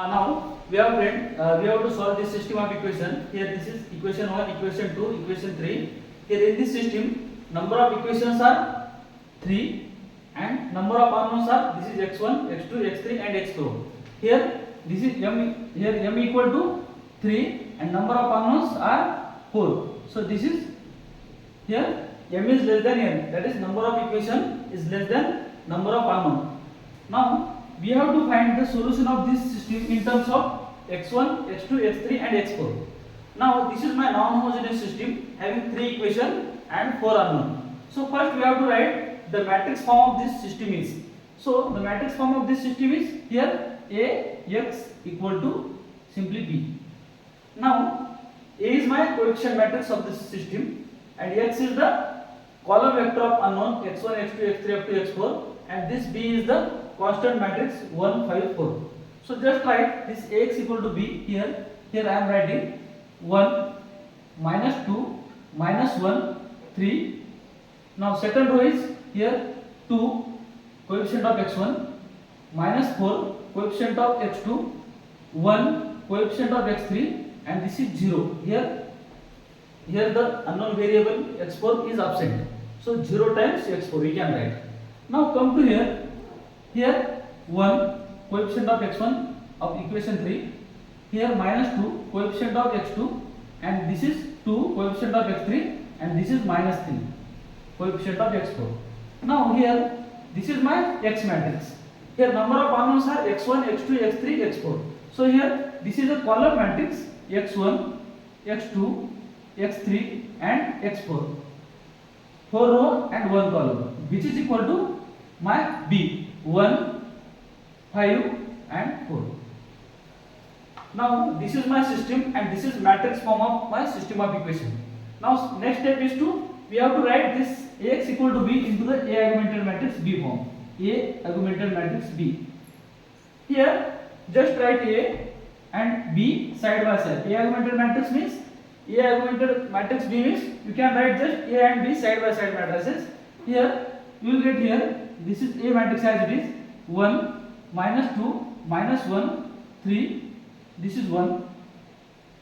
Now we have to solve this system of equation. Here this is equation 1, equation 2, equation 3. Here in this system number of equations are 3 and number of unknowns are this is x1, x2, x3 and x4. Here this is m equal to 3 and number of unknowns are 4. So this is here m is less than n, that is number of equation is less than number of unknown. Now we have to find the solution of this system in terms of x1, x2, x3 and x4. Now this is my non-homogeneous system having 3 equation and 4 unknown. So first we have to write the matrix form of this system is. So the matrix form of this system is here A x equal to simply B. Now A is my coefficient matrix of this system and x is the column vector of unknown x1, x2, x3 up to x4 and this B is the constant matrix 1, 5, 4. So just write this Ax equal to B here. Here I am writing 1, minus 2, minus 1, 3. Now second row is here 2, coefficient of x1, minus 4, coefficient of x2, 1, coefficient of x3 and this is 0. Here the unknown variable x4 is absent. So 0 times x4 we can write. Now come to here 1 coefficient of x1 of equation 3, here minus 2 coefficient of x2 and this is 2 coefficient of x3 and this is minus 3 coefficient of x4. Now here this is my x matrix. Here number of unknowns are x1, x2, x3, x4. So here this is a column matrix x1, x2, x3 and x4. 4 row and 1 column which is equal to my B 1, 5 and 4. Now this is my system and this is matrix form of my system of equation. Now next step is we have to write this Ax equal to B into the A augmented matrix B form. A augmented matrix B. Here just write A and B side by side. A augmented matrix means A augmented matrix B means you can write just A and B side by side matrices. Here you will get here this is A matrix as it is 1, minus 2, minus 1, 3, this is 1,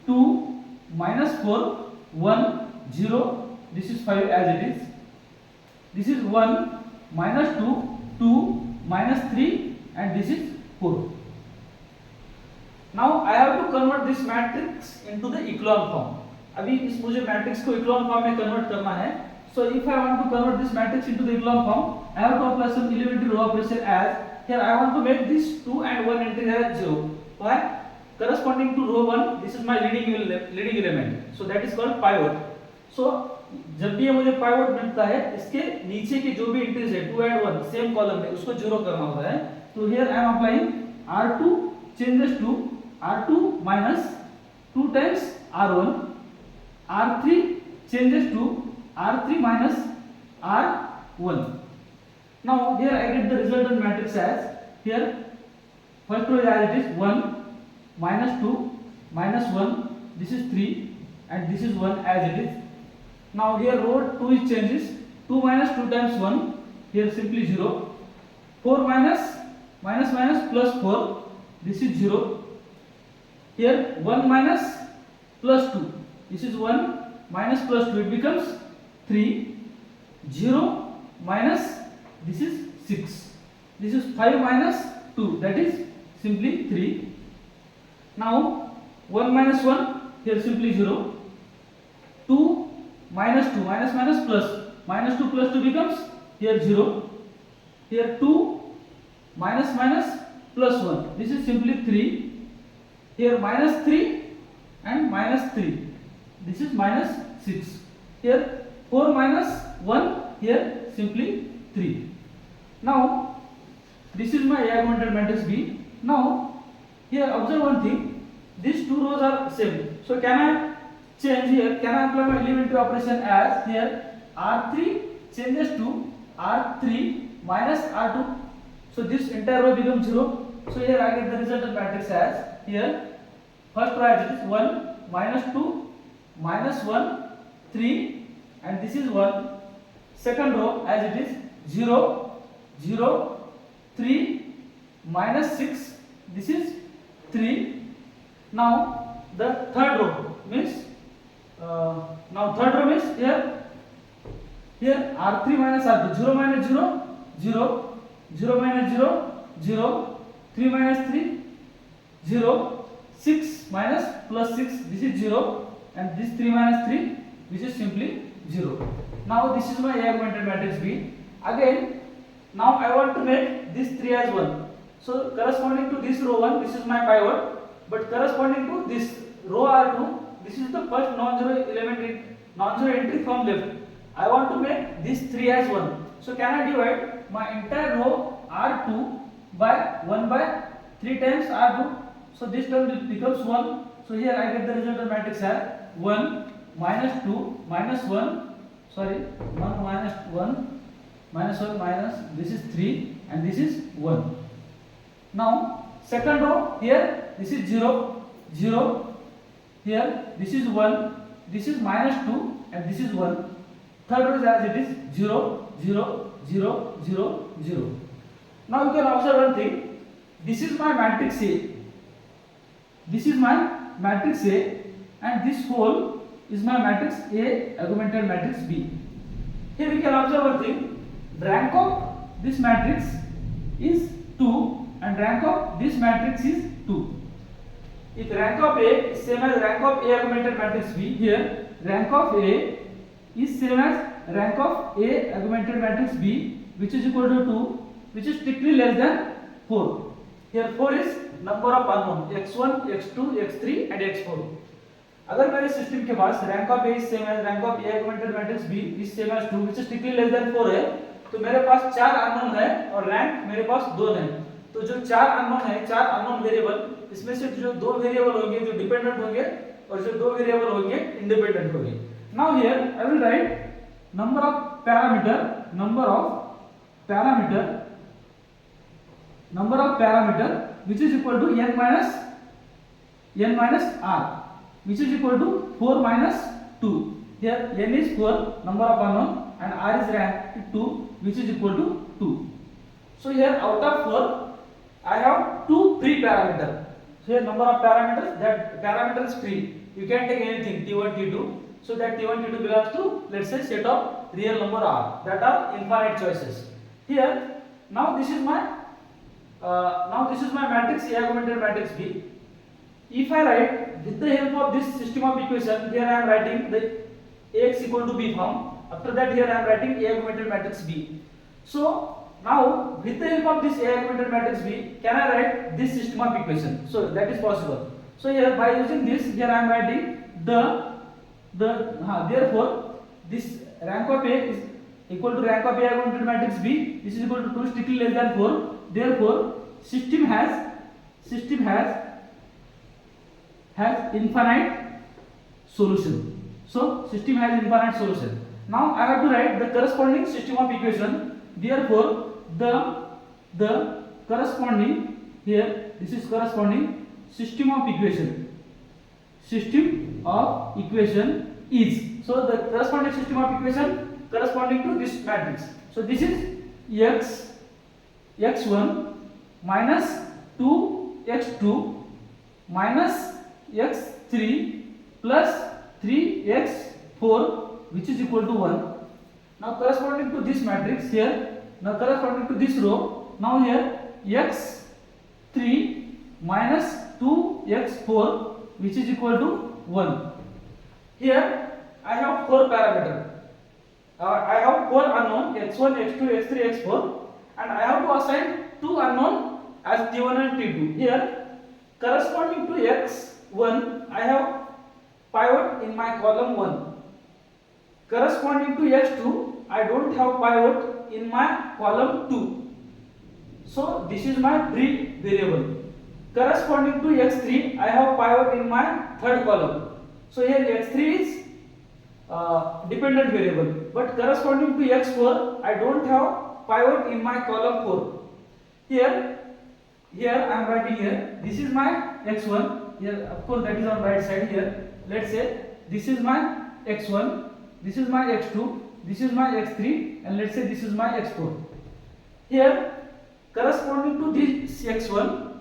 2, minus 4, 1, 0, this is 5 as it is. This is 1, minus 2, 2, minus 3 and this is 4. Now I have to convert this matrix into the echelon form. अभी इस मुझे matrix को echelon form में convert करना है. So if I want to convert this matrix into the echelon form, I have to apply some elementary row operation as here I want to make this 2 and 1 entry as 0. Why? Corresponding to row 1, this is my leading element. So that is called pivot. So जब भी ये मुझे pivot मिलता है, इसके नीचे के जो भी एंट्रीज है 2 and 1 सेम कॉलम में उसको 0 करना होता है. तो here I am applying R2 changes to R2 minus 2 times R1. R3 changes to R3 minus R1. Now here I get the resultant matrix as here first row as it is 1, minus 2, minus 1, this is 3 and this is 1 as it is. Now here row 2 is changes, 2 minus 2 times 1, here simply 0, 4 minus plus 4, this is 0, here 1 minus plus 2, this is 1 minus plus 2, it becomes 3, 0 minus this is 6, this is 5 minus 2, that is simply 3. Now 1 minus 1, here simply 0, 2 minus 2, minus plus, minus 2 plus 2 becomes here 0, here 2 minus plus 1, this is simply 3, here minus 3 and minus 3, this is minus 6, here 4 minus 1, here simply 3. Now this is my A augmented matrix B. Now here observe one thing, these two rows are same. So can I change here, can I apply my elementary operation as here R3 changes to R3 minus R2. So this entire row becomes 0. So here I get the resultant matrix as here first row as it is 1, minus 2, minus 1, 3 and this is 1. Second row as it is 0, 0, 3, minus 6, this is 3. Now the third row means now third row means here R3 minus R2, 0 minus 0, 0, 0 minus 0, 0, 3 minus 3, 0, 6 minus plus 6, this is 0, and this 3 minus 3, which is simply 0. Now this is my A augmented matrix B. Again, now I want to make this 3 as 1. So corresponding to this row 1, this is my pivot, but corresponding to this row R2, this is the first non-zero element, non-zero entry from left. I want to make this 3 as 1. So can I divide my entire row R2 by 1 by 3 times R2? So this term becomes 1. So here I get the result of matrix as 1 minus 2 minus 1, sorry, 1 minus 1 minus 1 minus, this is 3 and this is 1. Now second row, here this is 0, 0, here this is 1, this is minus 2 and this is 1. Third row is as it is 0, 0, 0, 0, 0. Now you can observe one thing. This is my matrix A. This is my matrix A, and this whole is my matrix A augmented matrix B. Here we can observe one thing. Rank of this matrix is 2 and rank of this matrix is 2. If rank of A is same as rank of A augmented matrix B, here rank of A is same as rank of A augmented matrix B, which is equal to 2, which is strictly less than 4. Here 4 is number of unknown x1, x2, x3 and x4. अगर मेरे system के पास rank of A is same as rank of A augmented matrix B is same as 2 which is strictly less than 4 है, तो मेरे पास 4 unknown है और rank मेरे पास 2 है. तो जो 4 अननोन है, 4 अननोन वेरिएबल, इसमें से जो 2 वेरिएबल होंगे जो डिपेंडेंट होंगे और जो 2 वेरिएबल होंगे इंडिपेंडेंट होंगे. Now here I will write number of parameter which is equal to n minus r, which is equal to 4 minus 2. Here n is 4, number of unknown, and r is rank 2, which is equal to 2. So here out of 4 I have 2 free parameter. So here number of parameters, that parameter is free, you can take anything t1 t2. So that t1 t2 belongs to, let's say, set of real number r, that are infinite choices. Here now this is my matrix A augmented matrix B. If I write with the help of this system of equation, here I am writing the Ax equal to B form. After that, here I am writing A augmented matrix B. So now with the help of this A augmented matrix B, can I write this system of equation? So that is possible. So here by using this, here I am writing therefore this rank of A is equal to rank of A augmented matrix B. This is equal to 2, strictly less than 4. Therefore system has infinite solution. So system has infinite solution. Now I have to write the corresponding system of equation. Therefore the corresponding, here this is corresponding system of equation is, so the corresponding system of equation corresponding to this matrix. So this is x1 minus 2x2 minus x3 plus 3x4, which is equal to 1. Now corresponding to this matrix here, now corresponding to this row, now here x3 minus 2x4, which is equal to 1. Here I have 4 parameters. I have 4 unknown x1, x2, x3, x4, and I have to assign 2 unknown as t1 and t2. Here corresponding to x1, I have pivot in my column 1. Corresponding to x2, I don't have pivot in my column 2. So this is my free variable. Corresponding to x3, I have pivot in my third column. So here x3 is dependent variable, but corresponding to x4, I don't have pivot in my column 4. Here I am writing here, this is my x1, here of course that is on right side. Here let's say this is my x1, this is my x2, this is my x3, and let's say this is my x4. Here corresponding to this x1,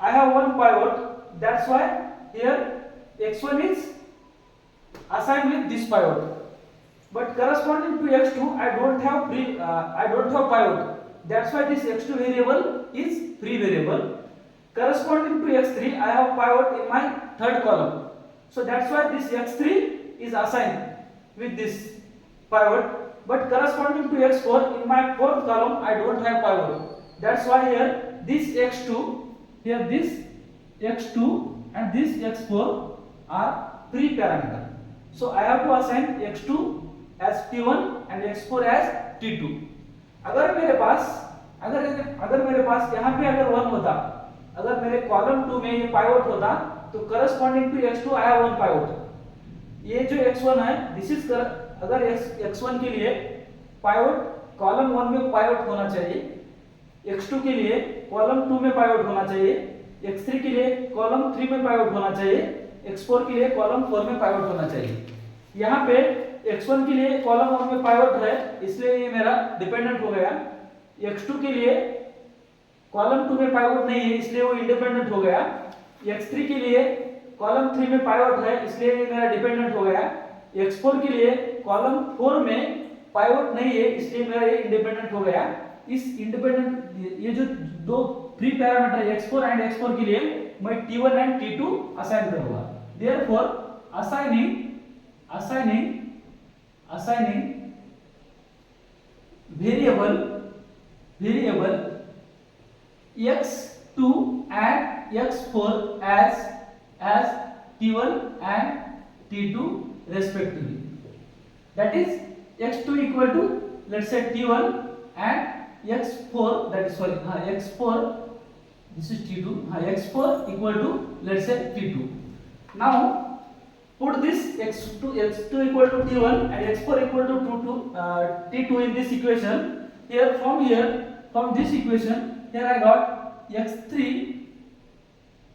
I have one pivot, that's why here x1 is assigned with this pivot. But corresponding to x2 I don't have pivot, that's why this x2 variable is free variable. Corresponding to x3 I have pivot in my third column, so that's why this x3 is assigned with this pivot. But corresponding to x4 in my fourth column I don't have pivot, that's why here this x2 and this x4 are free parameter, so I have to assign x2 as t1 and x4 as t2. अगर मेरे पास यहाँ पे अगर 1 होता, अगर मेरे column 2 में ये पाइवट होता, तो corresponding to x2 I have one pivot. ये जो x1 है, दिस इज अगर x1 के लिए पाइवट कॉलम 1 में पाइवट होना चाहिए, x2 के लिए कॉलम 2 में पाइवट होना चाहिए, x3 के लिए कॉलम 3 में पाइवट होना चाहिए, x4 के लिए कॉलम 4 में पाइवट होना चाहिए. यहाँ पे x1 के लिए कॉलम 1 में पाइवट है, इसलिए ये मेरा डिपेंडेंट हो गया. x2 के लिए कॉलम 2 में पाइवट नहीं है, इसलिए वो इंडिपेंडेंट हो गया. x3 के लिए कॉलम 3 में पाइवट है, इसलिए ये मेरा डिपेंडेंट हो गया. x4 के लिए कॉलम 4 में पाइवट नहीं है, इसलिए मेरा ये इंडिपेंडेंट हो गया. इस इंडिपेंडेंट ये जो दो free parameter x4 and x4 के लिए मैं t1 एंड t2 असाइन करूंगा. Therefore assigning variable x2 and x4 as t1 and t2 respectively. That is x2 equal to, let's say, t1 and x4, that is x4, this is t2, x4 equal to, let's say, t2. Now put this x2 equal to t1 and x4 equal to t2 in this equation. From this equation, here I got x3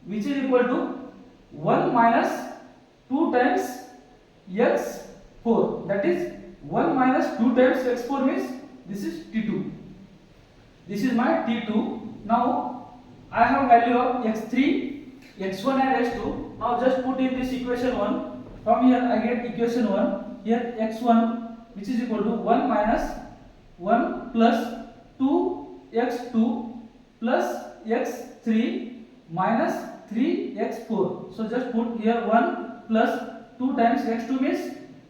which is equal to 1 minus 2 times x4, that is 1 minus 2 times x4 means this is t2. This is my t2. Now I have value of x3, x1 and x2. Now just put in this equation 1. From here I get equation 1. Here x1 which is equal to 1 minus 1 plus 2x2 plus x3 minus 3x4. So just put here 1 plus 2 times x2 means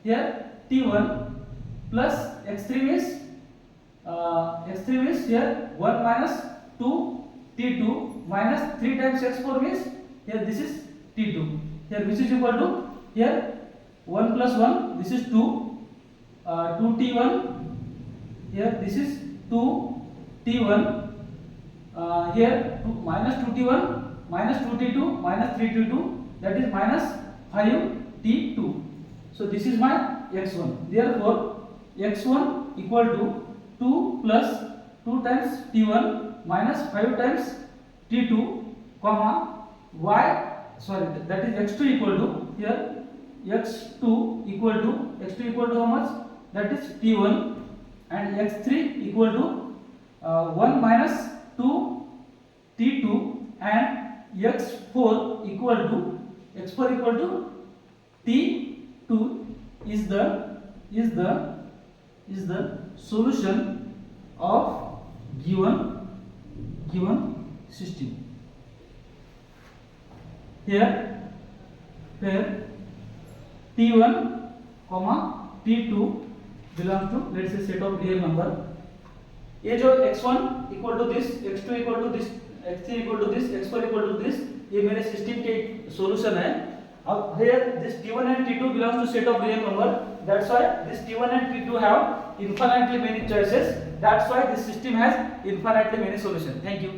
here t1 plus x3 means here 1 minus 2 t2 minus 3 times x4 means here this is t2. Here which is equal to, here 1 plus 1, this is 2 t1, here this is 2 t1, here minus 2t1 minus 2t2 minus 3t2, that is minus 5t2. So this is my x1. Therefore x1 equal to 2 plus 2 times t1 minus 5 times t2 comma that is x2 equal to, here x2 equal to how much, that is t1, and x3 equal to 1 minus 2 t2 and x4 equal to t2 is the solution of given system. Here t1 comma t2 belongs to, let's say, set of real number. ये जो x1 equal to this, x2 equal to this, x3 equal to this, x4 equal to this, ये मेरे system के solution है. अब here this t1 and t2 belongs to set of real number, that's why this t1 and t2 have infinitely many choices, that's why this system has infinitely many solutions. Thank you.